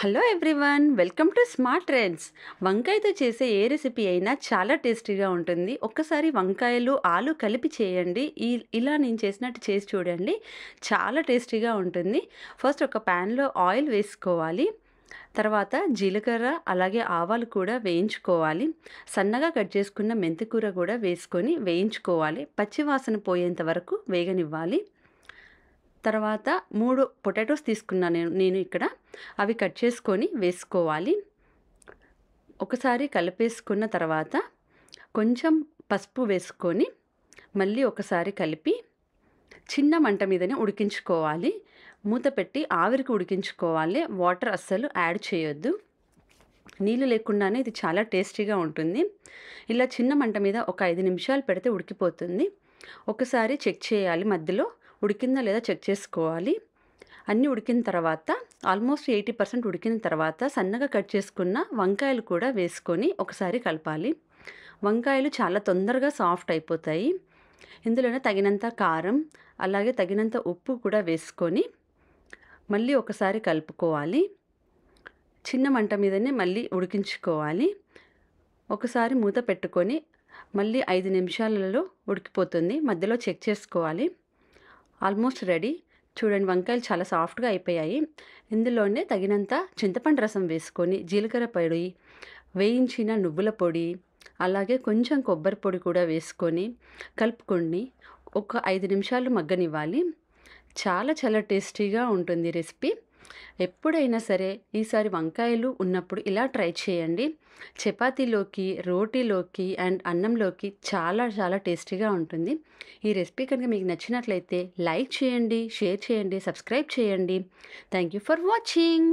Hello everyone, welcome to Smart Trends. వంకాయతో చేసే ఏ రెసిపీ అయినా చాలా టేస్టీగా ఉంటుంది. ఒక్కసారి వంకాయలు ఆలు కలిపి చేయండి. ఇలా నేను చేసినట్టు చేసి చూడండి, చాలా టేస్టీగా ఉంటుంది. ఫస్ట్ ఒక ప్యాన్లో ఆయిల్ వేసుకోవాలి. తర్వాత జీలకర్ర అలాగే ఆవాలు కూడా వేయించుకోవాలి. సన్నగా కట్ చేసుకున్న మెంతికూర కూడా వేసుకొని వేయించుకోవాలి. పచ్చి వాసన పోయేంత వరకు వేగనివ్వాలి. తర్వాత 3 పొటాటోస్ తీసుకున్నాను నేను ఇక్కడ. అవి కట్ చేసుకొని వేసుకోవాలి. ఒకసారి కలిపేసుకున్న తర్వాత కొంచెం పసుపు వేసుకొని మళ్ళీ ఒకసారి కలిపి చిన్న మంట మీదనే ఉడికించుకోవాలి. మూత పెట్టి ఆవిరికి ఉడికించుకోవాలి. వాటర్ అస్సలు యాడ్ చేయొద్దు. నీళ్ళు లేకుండానే ఇది చాలా టేస్టీగా ఉంటుంది. ఇలా చిన్న మంట మీద ఒక 5 నిమిషాలు పెడితే ఉడికిపోతుంది. ఒకసారి చెక్ చేయాలి, మధ్యలో ఉడికిందా లేదా చెక్ చేసుకోవాలి. అన్నీ ఉడికిన తర్వాత ఆల్మోస్ట్ 80% ఉడికిన తర్వాత సన్నగా కట్ చేసుకున్న వంకాయలు కూడా వేసుకొని ఒకసారి కలపాలి. వంకాయలు చాలా తొందరగా సాఫ్ట్ అయిపోతాయి. ఇందులోనే తగినంత కారం అలాగే తగినంత ఉప్పు కూడా వేసుకొని మళ్ళీ ఒకసారి కలుపుకోవాలి. చిన్న మంట మీదనే మళ్ళీ ఉడికించుకోవాలి. ఒకసారి మూత పెట్టుకొని మళ్ళీ 5 నిమిషాలలో ఉడికిపోతుంది. మధ్యలో చెక్ చేసుకోవాలి. Almost ready. చూడండి, వంకాయలు చాలా సాఫ్ట్గా అయిపోయాయి. ఇందులోనే తగినంత చింతపండు రసం వేసుకొని జీలకర్ర పొడి, వేయించిన నువ్వుల పొడి అలాగే కొంచెం కొబ్బరి పొడి కూడా వేసుకొని కలుపుకొని ఒక 5 నిమిషాలు మగ్గనివ్వాలి. చాలా చాలా టేస్టీగా ఉంటుంది రెసిపీ. ఎప్పుడైనా సరే ఈసారి వంకాయలు ఉన్నప్పుడు ఇలా ట్రై చేయండి. చపాతీలోకి, రోటీలోకి అండ్ అన్నంలోకి చాలా చాలా టేస్టీగా ఉంటుంది. ఈ రెసిపీ కనుక మీకు నచ్చినట్లయితే లైక్ చేయండి, షేర్ చేయండి, సబ్స్క్రైబ్ చేయండి. Thank you for watching.